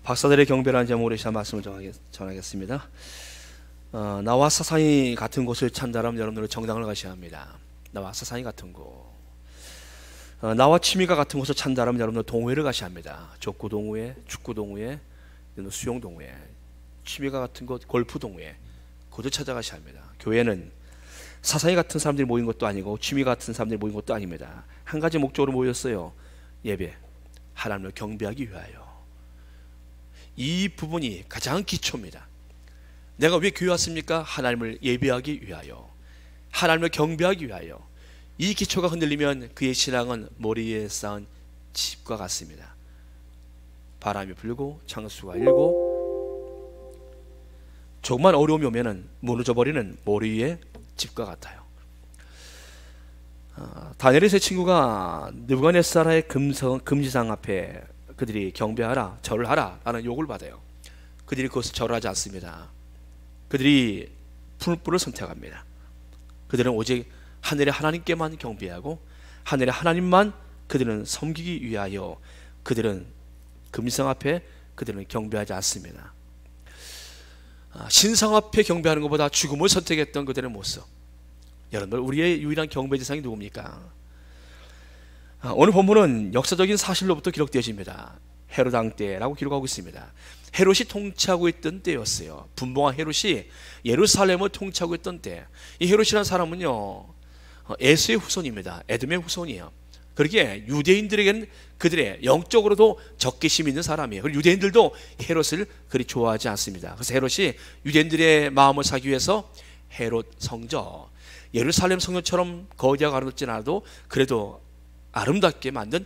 박사들의 경배라는 제목으로 시작 말씀을 전하겠습니다. 나와 사상이 같은 곳을 찾는다면 여러분들은 정당을 가셔야 합니다. 나와 사상이 같은 곳. 나와 취미가 같은 곳을 찾는다면 여러분들 동호회를 가셔야 합니다. 족구 동호회, 축구 동호회, 수영 동호회, 취미가 같은 곳, 골프 동호회, 그곳을 찾아가셔야 합니다. 교회는 사상이 같은 사람들이 모인 것도 아니고 취미 같은 사람들이 모인 것도 아닙니다. 한 가지 목적으로 모였어요. 예배, 하나님을 경배하기 위하여. 이 부분이 가장 기초입니다. 내가 왜 교회 왔습니까? 하나님을 예배하기 위하여, 하나님을 경배하기 위하여. 이 기초가 흔들리면 그의 신앙은 머리 위에 쌓은 집과 같습니다. 바람이 불고 창수가 일고 조금만 어려움이 오면 무너져버리는 머리 위에 집과 같아요. 다니엘의 세 친구가 느부갓네살의 금지상 앞에 그들이 경배하라, 절을 하라 라는 요구를 받아요. 그들이 그것을 절하지 않습니다. 그들이 풀불을 선택합니다. 그들은 오직 하늘의 하나님께만 경배하고 하늘의 하나님만 그들은 섬기기 위하여 그들은 금지상 앞에 그들은 경배하지 않습니다. 신상 앞에 경배하는 것보다 죽음을 선택했던 그들의 모습. 여러분들, 우리의 유일한 경배 대상이 누굽니까? 오늘 본문은 역사적인 사실로부터 기록되어집니다. 헤롯 왕 때라고 기록하고 있습니다. 헤롯이 통치하고 있던 때였어요. 분봉왕 헤롯이 예루살렘을 통치하고 있던 때. 이 헤롯이라는 사람은요, 에서의 후손입니다. 에돔의 후손이에요. 그러기에 유대인들에게는 그들의 영적으로도 적개심이 있는 사람이에요. 그리고 유대인들도 헤롯을 그리 좋아하지 않습니다. 그래서 헤롯이 유대인들의 마음을 사기 위해서 헤롯 성전, 예루살렘 성전처럼 거대하고 아름답진 않아도 그래도 아름답게 만든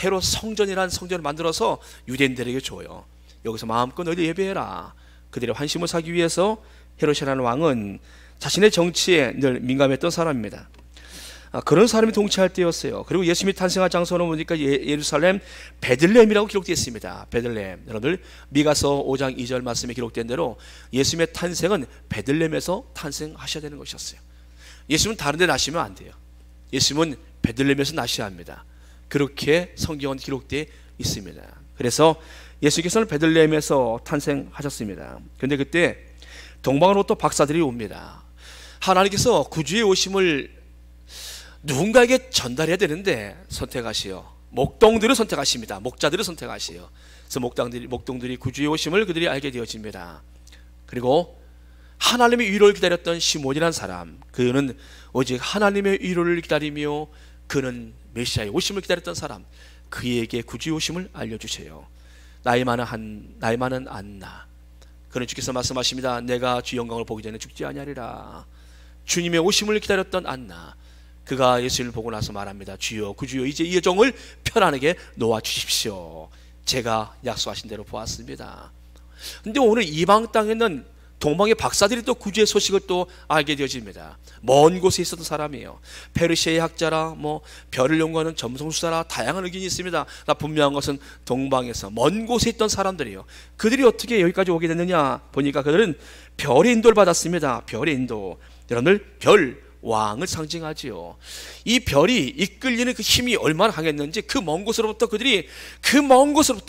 헤롯 성전이라는 성전을 만들어서 유대인들에게 줘요. 여기서 마음껏 너희들 예배해라. 그들의 환심을 사기 위해서 헤롯이라는 왕은 자신의 정치에 늘 민감했던 사람입니다. 그런 사람이 통치할 때였어요. 그리고 예수님이 탄생한 장소는 보니까 예루살렘 베들레헴이라고 기록되어 있습니다. 베들레헴. 여러분들 미가서 5장 2절 말씀에 기록된 대로 예수님의 탄생은 베들레헴에서 탄생하셔야 되는 것이었어요. 예수님은 다른 데 나시면 안 돼요. 예수님은 베들레헴에서 나셔야 합니다. 그렇게 성경은 기록되어 있습니다. 그래서 예수께서는 베들레헴에서 탄생하셨습니다. 그런데 그때 동방으로부터 박사들이 옵니다. 하나님께서 구주의 오심을 누군가에게 전달해야 되는데 선택하시어 목동들을 선택하십니다. 목자들을 선택하시어. 그래서 목동들이 구주의 오심을 그들이 알게 되어집니다. 그리고 하나님의 위로를 기다렸던 시몬이라는 사람, 그는 오직 하나님의 위로를 기다리며 그는 메시아의 오심을 기다렸던 사람, 그에게 구주의 오심을 알려주세요. 나이 많은 안나, 그는 주께서 말씀하십니다. 내가 주 영광을 보기 전에 죽지 아니하리라. 주님의 오심을 기다렸던 안나, 그가 예수를 보고 나서 말합니다. 주여, 구주여, 이제 이 여종을 편안하게 놓아주십시오. 제가 약속하신 대로 보았습니다. 근데 오늘 이방 땅에는 동방의 박사들이 또 구주의 소식을 또 알게 되어집니다. 먼 곳에 있었던 사람이에요. 페르시아의 학자라, 별을 연구하는 점성술사라, 다양한 의견이 있습니다. 나 분명한 것은 동방에서 먼 곳에 있던 사람들이에요. 그들이 어떻게 여기까지 오게 됐느냐 보니까 그들은 별의 인도를 받았습니다. 별의 인도. 여러분들, 별 왕을 상징하지요. 이 별이 이끌리는 그 힘이 얼마나 강했는지 그 먼 곳으로부터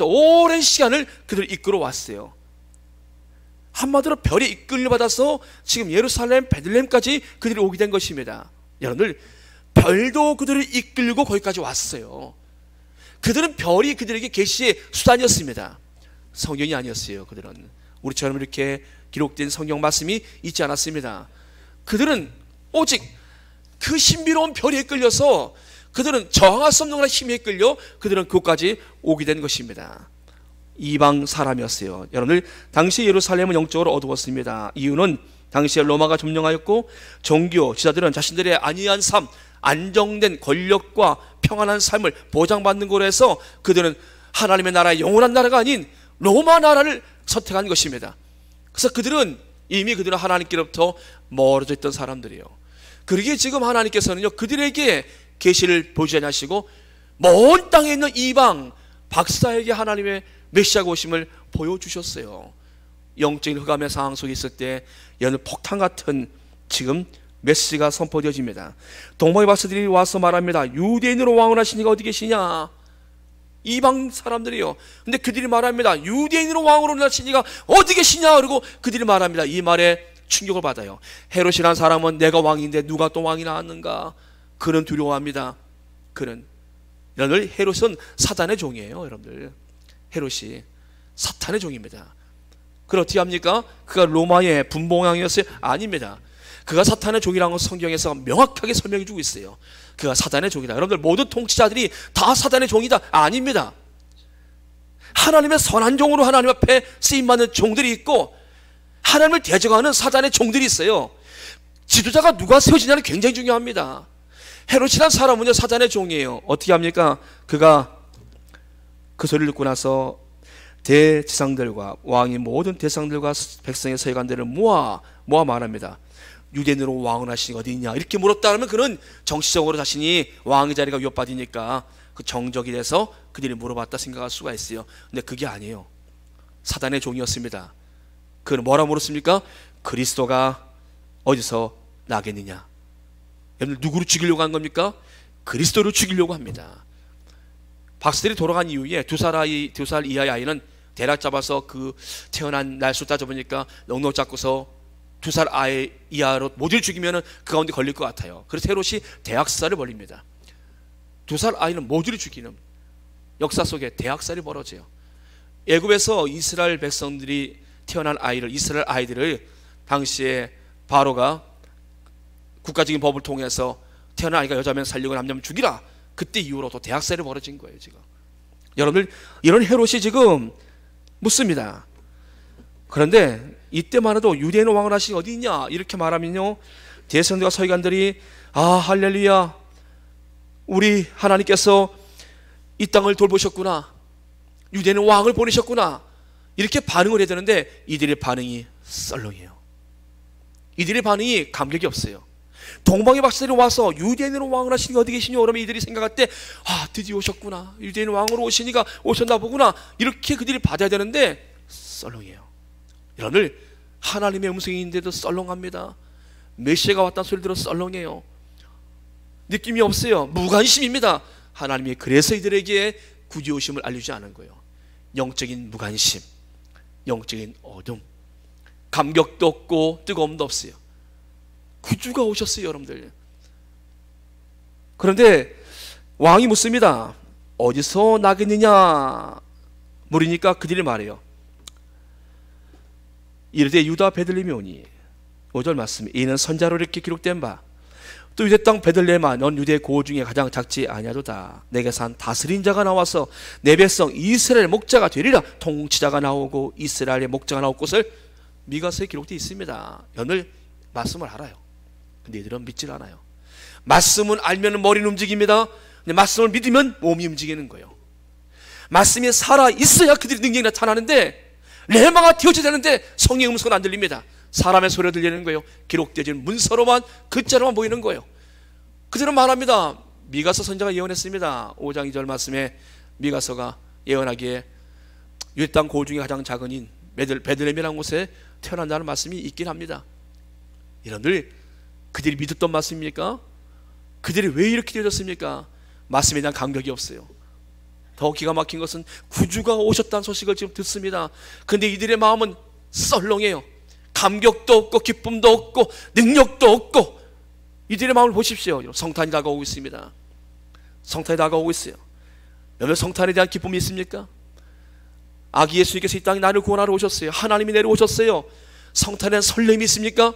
오랜 시간을 그들을 이끌어 왔어요. 한마디로 별이 이끌려 받아서 지금 예루살렘 베들레헴까지 그들이 오게 된 것입니다. 여러분들, 별도 그들을 이끌고 거기까지 왔어요. 그들은 별이 그들에게 계시의 수단이었습니다. 성경이 아니었어요. 그들은 우리처럼 이렇게 기록된 성경 말씀이 있지 않았습니다. 그들은 오직 그 신비로운 별에 이끌려서 그들은 저항할 수 없는 힘에 이끌려 그들은 그곳까지 오게 된 것입니다. 이방 사람이었어요. 여러분들, 당시 예루살렘은 영적으로 어두웠습니다. 이유는 당시에 로마가 점령하였고 종교 지도자들은 자신들의 안이한 삶, 안정된 권력과 평안한 삶을 보장받는 거로 해서 그들은 하나님의 나라의 영원한 나라가 아닌 로마 나라를 선택한 것입니다. 그래서 그들은 하나님께로부터 멀어져 있던 사람들이에요. 그러기에 지금 하나님께서는요, 그들에게 계시를 보이지 않으시고 먼 땅에 있는 이방 박사에게 하나님의 메시아가 오심을 보여주셨어요. 영적인 흑암의 상황 속에 있을 때 여느 폭탄 같은 지금 메시지가 선포되어집니다. 동방의 박사들이 와서 말합니다. 유대인으로 왕을 하신 이가 어디 계시냐? 이방 사람들이요. 근데 그들이 말합니다. 유대인으로 왕으로 나신 이가 어디 계시냐? 그러고 그들이 말합니다. 이 말에 충격을 받아요. 헤롯이라는 사람은 내가 왕인데 누가 또 왕이 나왔는가? 그는 두려워합니다. 그는, 여러분들, 헤롯은 사단의 종이에요. 여러분들, 헤롯이 사탄의 종입니다. 그걸 어떻게 합니까? 그가 로마의 분봉왕이었어요? 아닙니다. 그가 사탄의 종이라는 건 성경에서 명확하게 설명해 주고 있어요. 그가 사단의 종이다. 여러분들, 모든 통치자들이 다 사단의 종이다? 아닙니다. 하나님의 선한 종으로 하나님 앞에 쓰임받는 종들이 있고, 하나님을 대적하는 사단의 종들이 있어요. 지도자가 누가 세워지냐는 굉장히 중요합니다. 헤롯이란 사람은요, 사단의 종이에요. 어떻게 합니까? 그가 그 소리를 듣고 나서 대지상들과 왕이 모든 대상들과 백성의 서기관들을 모아 말합니다. 유대인으로 왕을 하시니 어디 있냐? 이렇게 물었다 하면 그는 정치적으로 자신이 왕의 자리가 위협받으니까 그 정적이 돼서 그들이 물어봤다 생각할 수가 있어요. 근데 그게 아니에요. 사단의 종이었습니다. 그는 뭐라 물었습니까? 그리스도가 어디서 나겠느냐? 여러분, 누구를 죽이려고 한 겁니까? 그리스도를 죽이려고 합니다. 박사들이 돌아간 이후에 두 살 이하의 아이는 대략 잡아서 그 태어난 날수 따져보니까 넉넉 잡고서 2살 아이 이하로 모두를 죽이면 그 가운데 걸릴 것 같아요. 그래서 헤롯이 대학살을 벌립니다. 2살 아이는 모두를 죽이는 역사 속에 대학살이 벌어져요. 애굽에서 이스라엘 백성들이 태어난 아이를, 이스라엘 아이들을 당시에 바로가 국가적인 법을 통해서 태어난 아이가 여자면 살리고 남자면 죽이라. 그때 이후로 또 대학살이 벌어진 거예요. 지금 여러분들, 이런 헤롯이 지금 묻습니다. 그런데 이때만 해도 유대인 왕을 하시니 어디 있냐? 이렇게 말하면요, 대선들과 서기관들이 아, 할렐루야, 우리 하나님께서 이 땅을 돌보셨구나, 유대인 왕을 보내셨구나, 이렇게 반응을 해야 되는데 이들의 반응이 썰렁해요. 이들의 반응이 감격이 없어요. 동방의 박사들이 와서 유대인으로 왕을 하시니 어디 계시냐? 그러면 이들이 생각할 때 아, 드디어 오셨구나, 유대인 왕으로 오시니가 오셨나 보구나, 이렇게 그들이 받아야 되는데 썰렁해요. 여러분들, 하나님의 음성인데도 썰렁합니다. 메시아가 왔다는 소리 들어 썰렁해요. 느낌이 없어요. 무관심입니다. 하나님이 그래서 이들에게 구주 오심을 알려주지 않은 거예요. 영적인 무관심, 영적인 어둠, 감격도 없고 뜨거움도 없어요. 구주가 오셨어요, 여러분들. 그런데 왕이 묻습니다. 어디서 나겠느냐 물으니까 그들이 말해요. 이르되 유다 베들레헴이 오니, 5절 말씀, 이는 선자로 이렇게 기록된 바, 또 유대 땅 베들레헴아, 넌 유대 고을 중에 가장 작지 아니하도다. 내게서 한 다스린 자가 나와서 내 백성 이스라엘 목자가 되리라. 통치자가 나오고 이스라엘의 목자가 나올 곳을 미가서에 기록되어 있습니다. 여러분들, 말씀을 알아요. 근데 이들은 믿질 않아요. 말씀은 알면 머리는 움직입니다. 근데 말씀을 믿으면 몸이 움직이는 거예요. 말씀이 살아 있어야 그들의 능력이 나타나는데, 레마가 되어져야 되는데 성령의 음성은 안 들립니다. 사람의 소리가 들리는 거예요. 기록되어진 문서로만, 글자로만 보이는 거예요. 그들은 말합니다. 미가서 선자가 예언했습니다. 5장 2절 말씀에 미가서가 예언하기에 유대 땅 고을 중에 가장 작은 인 베들레헴이라는 곳에 태어난다는 말씀이 있긴 합니다. 여러분들, 그들이 믿었던 말씀입니까? 그들이 왜 이렇게 되어졌습니까? 말씀에 대한 감격이 없어요. 더 기가 막힌 것은 구주가 오셨다는 소식을 지금 듣습니다. 그런데 이들의 마음은 썰렁해요. 감격도 없고 기쁨도 없고 능력도 없고. 이들의 마음을 보십시오. 성탄이 다가오고 있습니다. 성탄이 다가오고 있어요. 여러분, 성탄에 대한 기쁨이 있습니까? 아기 예수님께서 이 땅에 나를 구원하러 오셨어요. 하나님이 내려오셨어요. 성탄에 대한 설렘이 있습니까?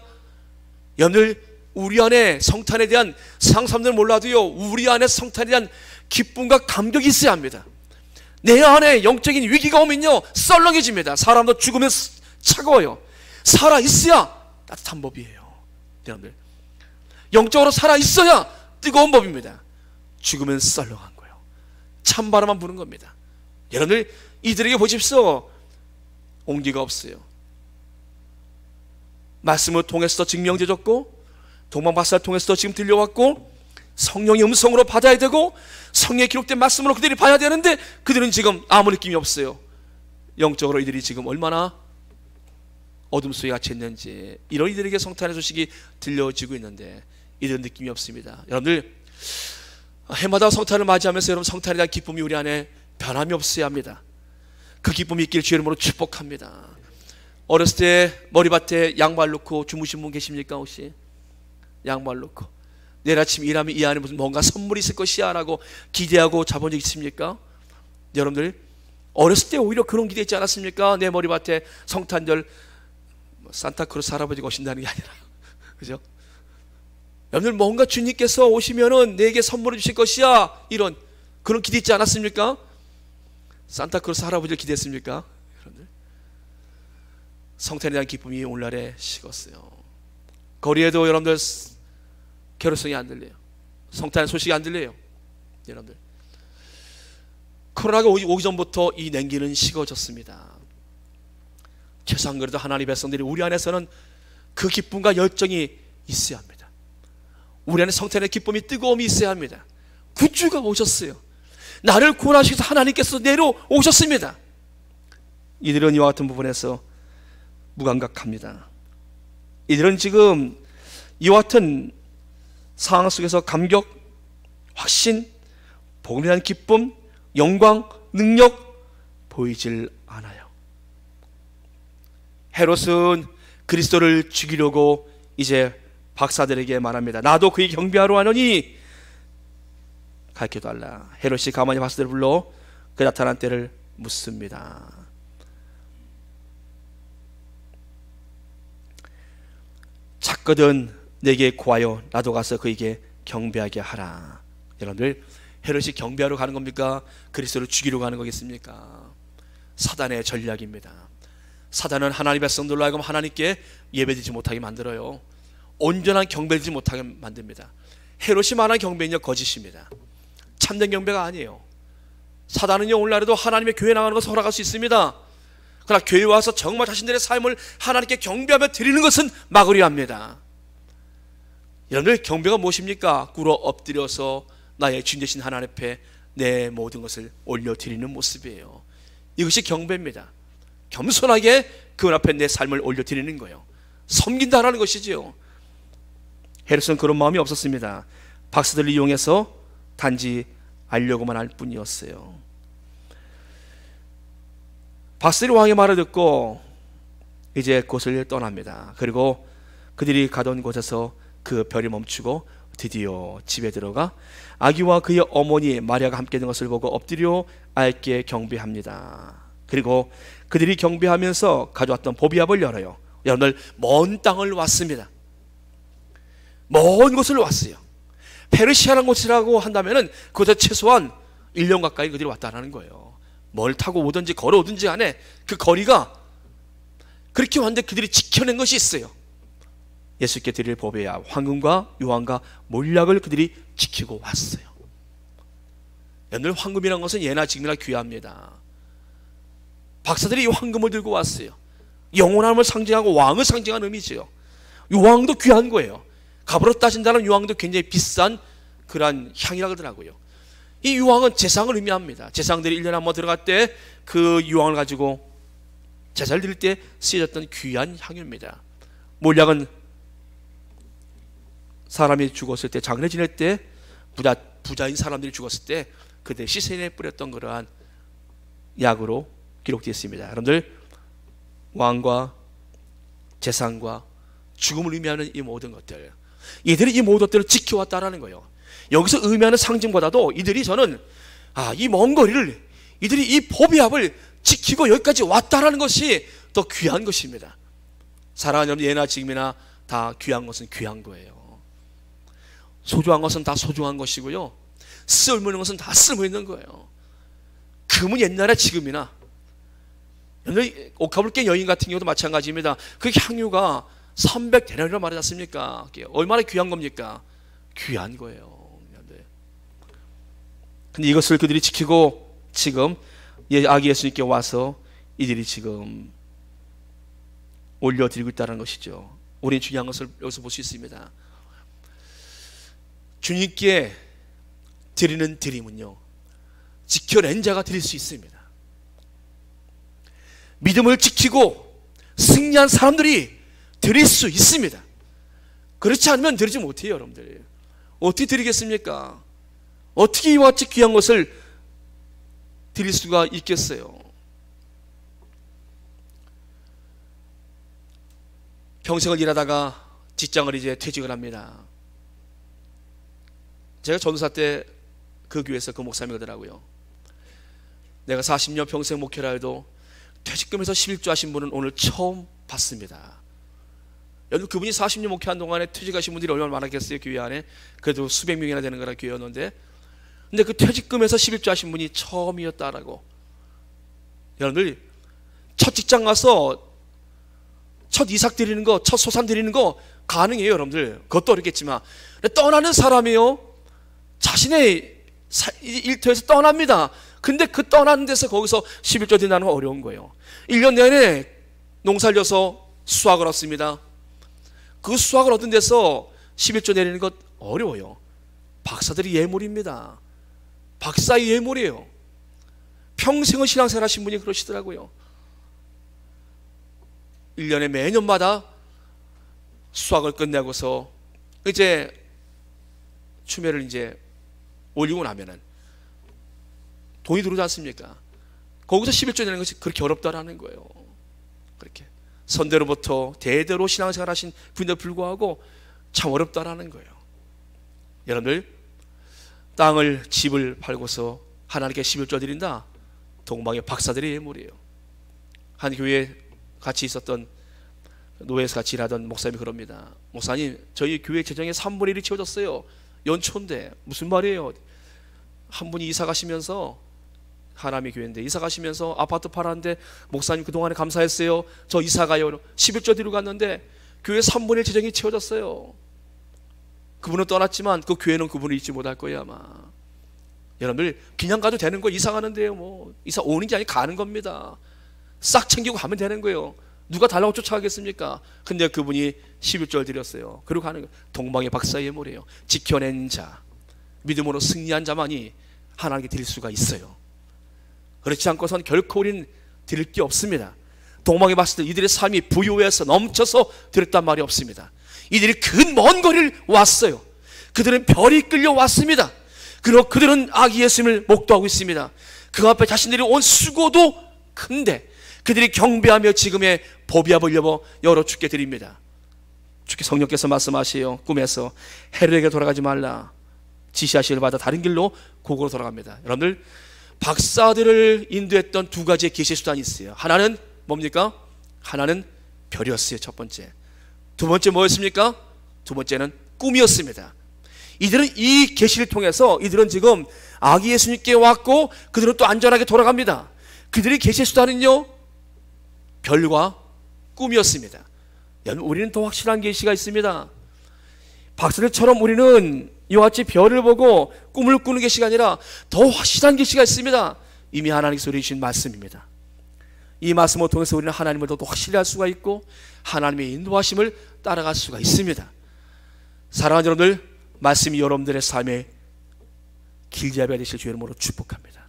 여러분들, 우리 안에 성탄에 대한 상상들은 몰라도요, 우리 안에 성탄에 대한 기쁨과 감격이 있어야 합니다. 내 안에 영적인 위기가 오면요, 썰렁해집니다. 사람도 죽으면 차가워요. 살아있어야 따뜻한 법이에요. 여러분들, 영적으로 살아있어야 뜨거운 법입니다. 죽으면 썰렁한 거예요. 찬바람만 부는 겁니다. 여러분들, 이들에게 보십시오. 온기가 없어요. 말씀을 통해서 증명되었고, 동방박사를 통해서 지금 들려왔고, 성령의 음성으로 받아야 되고, 성령에 기록된 말씀으로 그들이 봐야 되는데, 그들은 지금 아무 느낌이 없어요. 영적으로 이들이 지금 얼마나 어둠 속에 갇혀 있는지, 이런 이들에게 성탄의 소식이 들려지고 있는데 이들은 느낌이 없습니다. 여러분들, 해마다 성탄을 맞이하면서 여러분, 성탄에 대한 기쁨이 우리 안에 변함이 없어야 합니다. 그 기쁨이 있길 주의 이름으로 축복합니다. 어렸을 때 머리밭에 양말 놓고 주무신 분 계십니까? 혹시 양말 놓고 내일 아침 일하면 이 안에 무슨 뭔가 선물이 있을 것이야 라고 기대하고 자본 적 있습니까? 여러분들 어렸을 때 오히려 그런 기대 있지 않았습니까? 내 머리밭에 성탄절 산타크로스 할아버지가 오신다는 게 아니라 그죠? 여러분들 뭔가 주님께서 오시면은 내게 선물을 주실 것이야 이런 그런 기대 있지 않았습니까? 산타크로스 할아버지를 기대했습니까? 여러분들 성탄에 대한 기쁨이 오늘날에 식었어요. 거리에도 여러분들 개로성이 안 들려요. 성탄의 소식이 안 들려요. 여러분들 코로나가 오기 전부터 이 냉기는 식어졌습니다. 최소한 그래도 하나님의 백성들이 우리 안에서는 그 기쁨과 열정이 있어야 합니다. 우리 안에 성탄의 기쁨이 뜨거움이 있어야 합니다. 구주가 오셨어요. 나를 구원하시기 위해서 하나님께서 내려오셨습니다. 이들은 이와 같은 부분에서 무감각합니다. 이들은 지금 이와 같은 상황 속에서 감격, 확신, 복음에 대한 기쁨, 영광, 능력 보이질 않아요. 헤롯은 그리스도를 죽이려고 이제 박사들에게 말합니다. 나도 그의 경배하러 하노니 가르쳐달라. 헤롯이 가만히 박사들을 불러 그 나타난 때를 묻습니다. 찾거든 내게 구하여 나도 가서 그에게 경배하게 하라. 여러분들 헤롯이 경배하러 가는 겁니까? 그리스도를 죽이러 가는 거겠습니까? 사단의 전략입니다. 사단은 하나님의 백성들로 하여금 하나님께 예배드리지 못하게 만들어요. 온전한 경배드리지 못하게 만듭니다. 헤롯이 말한 경배는요 거짓입니다. 참된 경배가 아니에요. 사단은요 오늘날에도 하나님의 교회 나가는 것을 허락할 수 있습니다. 그러나 교회에 와서 정말 자신들의 삶을 하나님께 경배하며 드리는 것은 막으려 합니다. 여러분들 경배가 무엇입니까? 꿇어 엎드려서 나의 주인 되신 하나님 앞에 내 모든 것을 올려드리는 모습이에요. 이것이 경배입니다. 겸손하게 그분 앞에 내 삶을 올려드리는 거예요. 섬긴다라는 것이지요. 헤롯은 그런 마음이 없었습니다. 박사들을 이용해서 단지 알려고만 할 뿐이었어요. 박사들이 왕의 말을 듣고 이제 그곳을 떠납니다. 그리고 그들이 가던 곳에서 그 별이 멈추고 드디어 집에 들어가 아기와 그의 어머니 마리아가 함께 있는 것을 보고 엎드려 아이께 경배합니다. 그리고 그들이 경배하면서 가져왔던 보비압을 열어요. 여러분들 먼 땅을 왔습니다. 먼 곳을 왔어요. 페르시아라는 곳이라고 한다면은 그곳에 최소한 1년 가까이 그들이 왔다라는 거예요. 뭘 타고 오든지 걸어오든지 간에 그 거리가 그렇게 왔는데 그들이 지켜낸 것이 있어요. 예수께 드릴 보배야 황금과 유황과 몰약을 그들이 지키고 왔어요. 여러분들 황금이라는 것은 예나 지금이나 귀합니다. 박사들이 이 황금을 들고 왔어요. 영원함을 상징하고 왕을 상징하는 의미죠. 유황도 귀한 거예요. 값으로 따진다면 유황도 굉장히 비싼 그러한 향이라고 하더라고요. 이 유황은 제상을 의미합니다. 제상들이 1년에 한번 들어갈 때 그 유황을 가지고 제사를 드릴 때 쓰여졌던 귀한 향유입니다. 몰약은 사람이 죽었을 때 장례 지낼 때 부자인 사람들이 죽었을 때 그들 시신에 뿌렸던 그러한 약으로 기록되어 있습니다. 여러분들 왕과 재산과 죽음을 의미하는 이 모든 것들, 이들이 이 모든 것들을 지켜왔다라는 거예요. 여기서 의미하는 상징보다도 이들이 저는 이 먼 거리를 이들이 이 보비압을 지키고 여기까지 왔다라는 것이 더 귀한 것입니다. 사랑하는 여러분, 예나 지금이나 다 귀한 것은 귀한 거예요. 소중한 것은 다 소중한 것이고요, 쓸모있는 것은 다 쓸모있는 거예요. 금은 옛날에 지금이나, 옥합을깬 여인 같은 경우도 마찬가지입니다. 그 향유가 300데나리온이라고 말하지 않습니까? 얼마나 귀한 겁니까? 귀한 거예요. 근데 이것을 그들이 지키고 지금 아기 예수님께 와서 이들이 지금 올려드리고 있다는 것이죠. 우리는 중요한 것을 여기서 볼 수 있습니다. 주님께 드리는 드림은요, 지켜낸 자가 드릴 수 있습니다. 믿음을 지키고 승리한 사람들이 드릴 수 있습니다. 그렇지 않으면 드리지 못해요. 여러분들 어떻게 드리겠습니까? 어떻게 이와 같이 귀한 것을 드릴 수가 있겠어요? 평생을 일하다가 직장을 이제 퇴직을 합니다. 제가 전도사 때 그 교회에서 그 목사님이 그러더라고요. 내가 40년 평생 목회를 해도 퇴직금에서 11조 하신 분은 오늘 처음 봤습니다. 여러분, 그분이 40년 목회한 동안에 퇴직하신 분들이 얼마나 많았겠어요? 교회 안에 그래도 수백 명이나 되는 거라 교회였는데, 근데 그 퇴직금에서 11조 하신 분이 처음이었다라고. 여러분들, 첫 직장 가서 첫 이삭 드리는 거, 첫 소산 드리는 거 가능해요, 여러분들. 그것도 어렵겠지만. 떠나는 사람이요, 자신의 일터에서 떠납니다. 근데 그 떠나는 데서 거기서 11조 드린다는 건 어려운 거예요. 1년 내내 농사를 져서 수확을 얻습니다. 그 수확을 얻은 데서 11조 내리는 것 어려워요. 박사들이 예물입니다. 박사의 예물이에요. 평생을 신앙생활 하신 분이 그러시더라고요. 1년에 매년마다 수확을 끝내고서 이제 추매를 이제 올리고 나면은 돈이 들어오지 않습니까? 거기서 11조 내는 것이 그렇게 어렵다라는 거예요. 그렇게 선대로부터 대대로 신앙생활 하신 분인데 불구하고 참 어렵다라는 거예요. 여러분들, 땅을 집을 팔고서 하나님께 11조 드린다, 동방의 박사들의 예물이에요. 한 교회에 같이 있었던, 노예에서 같이 일하던 목사님이 그럽니다. 목사님, 저희 교회 재정의 3분의 1이 채워졌어요. 연초인데. 무슨 말이에요? 한 분이 이사 가시면서, 하나님의 교회인데 이사 가시면서 아파트 팔았는데, 목사님 그동안에 감사했어요, 저 이사 가요, 11조 드리고 갔는데 교회 3분의 1 재정이 채워졌어요. 그분은 떠났지만 그 교회는 그분을 잊지 못할 거예요 아마. 여러분들, 그냥 가도 되는 거, 이사 가는데요, 뭐 이사 오는 게 아니라 가는 겁니다. 싹 챙기고 가면 되는 거예요. 누가 달라고 쫓아가겠습니까? 근데 그분이 11조를 드렸어요. 그리고 가는 거예요. 동방의 박사의 예물이에요. 지켜낸 자, 믿음으로 승리한 자만이 하나님께 드릴 수가 있어요. 그렇지 않고선 결코 우리는 드릴 게 없습니다. 동방의 박사들, 이들의 삶이 부유해서 넘쳐서 드렸단 말이 없습니다. 이들이 큰 먼 거리를 왔어요. 그들은 별이 끌려왔습니다. 그리고 그들은 아기 예수님을 목도하고 있습니다. 그 앞에 자신들이 온 수고도 큰데 그들이 경배하며 지금의 보비압을 여보 여러 주께 드립니다. 주께 성령께서 말씀하시요, 꿈에서 헤롯에게 돌아가지 말라 지시하시기를 받아 다른 길로 고고로 돌아갑니다. 여러분들, 박사들을 인도했던 두 가지의 계시의 수단이 있어요. 하나는 뭡니까? 하나는 별이었어요, 첫 번째. 두 번째 뭐였습니까? 두 번째는 꿈이었습니다. 이들은 이 계시를 통해서 이들은 지금 아기 예수님께 왔고 그들은 또 안전하게 돌아갑니다. 그들의 계시의 수단은요, 별과 꿈이었습니다. 우리는 더 확실한 계시가 있습니다. 박사들처럼 우리는 이와 같이 별을 보고 꿈을 꾸는 계시가 아니라 더 확실한 계시가 있습니다. 이미 하나님께서 우리에게 주신 말씀입니다. 이 말씀을 통해서 우리는 하나님을 더 확실히 할 수가 있고 하나님의 인도하심을 따라갈 수가 있습니다. 사랑하는 여러분들, 말씀이 여러분들의 삶의 길잡이가 되실 주의 이름으로 축복합니다.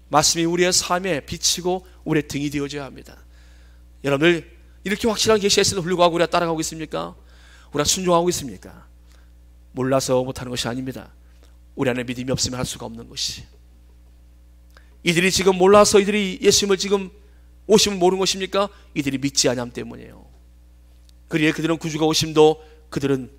말씀이 우리의 삶에 비치고 우리의 등이 되어져야 합니다. 여러분들, 이렇게 확실한 계시가 있음에도 불구하고 우리가 따라가고 있습니까? 우리가 순종하고 있습니까? 몰라서 못하는 것이 아닙니다. 우리 안에 믿음이 없으면 할 수가 없는 것이. 이들이 지금 몰라서 이들이 예수님을 지금 오심을 모르는 것입니까? 이들이 믿지 않음 때문이에요. 그리에 그들은 구주가 오심도 그들은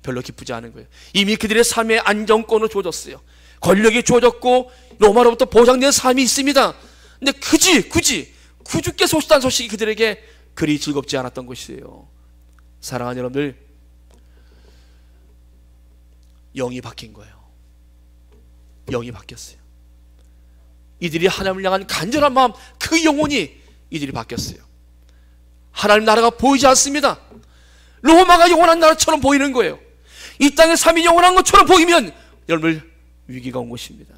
별로 기쁘지 않은 거예요. 이미 그들의 삶의 안정권을 주어졌어요. 권력이 주어졌고 로마로부터 보장된 삶이 있습니다. 근데 굳이 구주께서 오셨다는 소식이 그들에게 그리 즐겁지 않았던 것이에요. 사랑하는 여러분들, 영이 바뀐 거예요. 영이 바뀌었어요. 이들이 하나님을 향한 간절한 마음, 그 영혼이 이들이 바뀌었어요. 하나님 나라가 보이지 않습니다. 로마가 영원한 나라처럼 보이는 거예요. 이 땅의 삶이 영원한 것처럼 보이면 여러분, 위기가 온 것입니다.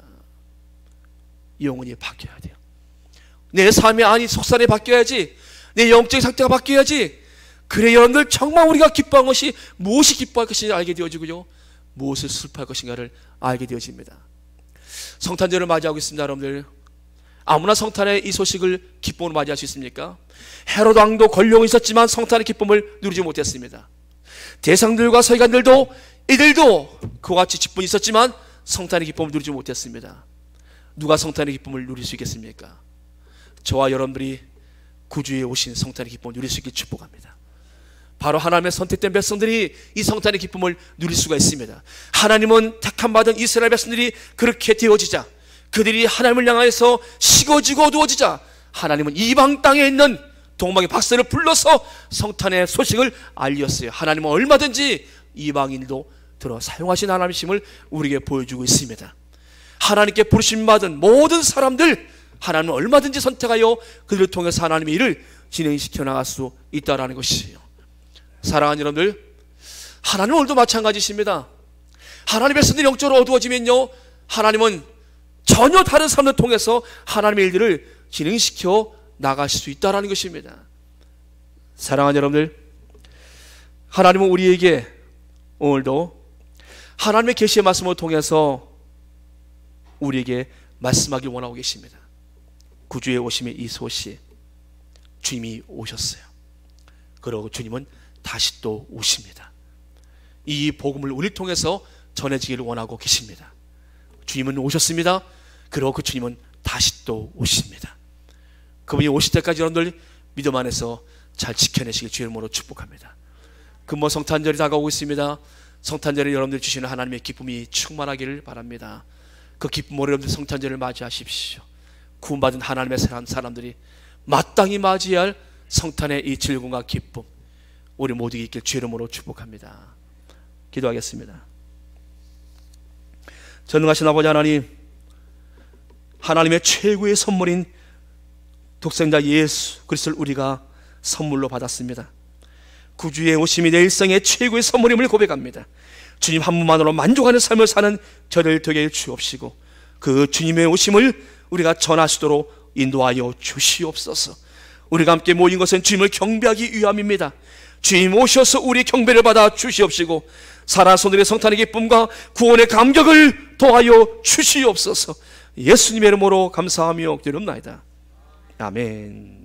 영혼이 바뀌어야 돼요. 내 삶의 안이 속살이 바뀌어야지, 내 영적인 상태가 바뀌어야지. 그래 여러분들, 정말 우리가 기뻐한 것이 무엇이 기뻐할 것인가 알게 되어지고요, 무엇을 슬퍼할 것인가를 알게 되어집니다. 성탄절을 맞이하고 있습니다. 여러분들, 아무나 성탄의 이 소식을 기쁨으로 맞이할 수 있습니까? 헤롯 왕도 권력이 있었지만 성탄의 기쁨을 누리지 못했습니다. 대상들과 서기관들도 이들도 그와 같이 직분이 있었지만 성탄의 기쁨을 누리지 못했습니다. 누가 성탄의 기쁨을 누릴 수 있겠습니까? 저와 여러분들이 구주에 오신 성탄의 기쁨을 누릴 수 있길 축복합니다. 바로 하나님의 선택된 백성들이 이 성탄의 기쁨을 누릴 수가 있습니다. 하나님은 택함 받은 이스라엘 백성들이 그렇게 되어지자, 그들이 하나님을 향하여서 식어지고 어두워지자, 하나님은 이방 땅에 있는 동방의 박사를 불러서 성탄의 소식을 알렸어요. 하나님은 얼마든지 이방인도 들어 사용하신 하나님이심을 우리에게 보여주고 있습니다. 하나님께 부르심 받은 모든 사람들, 하나님은 얼마든지 선택하여 그들을 통해서 하나님의 일을 진행시켜 나갈 수 있다는 것이에요. 사랑하는 여러분들, 하나님은 오늘도 마찬가지십니다. 하나님의 백성들이 영적으로 어두워지면요, 하나님은 전혀 다른 사람을 통해서 하나님의 일들을 진행시켜 나가실 수 있다는 것입니다. 사랑하는 여러분들, 하나님은 우리에게 오늘도 하나님의 계시의 말씀을 통해서 우리에게 말씀하길 원하고 계십니다. 구주의 오심의 이 소식, 주님이 오셨어요. 그리고 주님은 다시 또 오십니다. 이 복음을 우리를 통해서 전해지기를 원하고 계십니다. 주님은 오셨습니다. 그리고 그 주님은 다시 또 오십니다. 그분이 오실 때까지 여러분들 믿음 안에서 잘 지켜내시길 주의 이름으로 축복합니다. 금번 성탄절이 다가오고 있습니다. 성탄절에 여러분들 주시는 하나님의 기쁨이 충만하기를 바랍니다. 그 기쁨으로 여러분들 성탄절을 맞이하십시오. 구원받은 하나님의 사람들이 마땅히 맞이할 성탄의 이 즐거움과 기쁨, 우리 모두에게 있길 주의 이름으로 축복합니다. 기도하겠습니다. 전능하신 아버지 하나님, 하나님의 최고의 선물인 독생자 예수 그리스도를 우리가 선물로 받았습니다. 구주의 오심이 내 일생의 최고의 선물임을 고백합니다. 주님 한 분만으로 만족하는 삶을 사는 저를 되게 주옵시고, 그 주님의 오심을 우리가 전하시도록 인도하여 주시옵소서. 우리가 함께 모인 것은 주님을 경배하기 위함입니다. 주님 오셔서 우리의 경배를 받아 주시옵시고, 살아 손들의 성탄의 기쁨과 구원의 감격을 더하여 주시옵소서. 예수님의 이름으로 감사하며 기도합나이다. 아멘.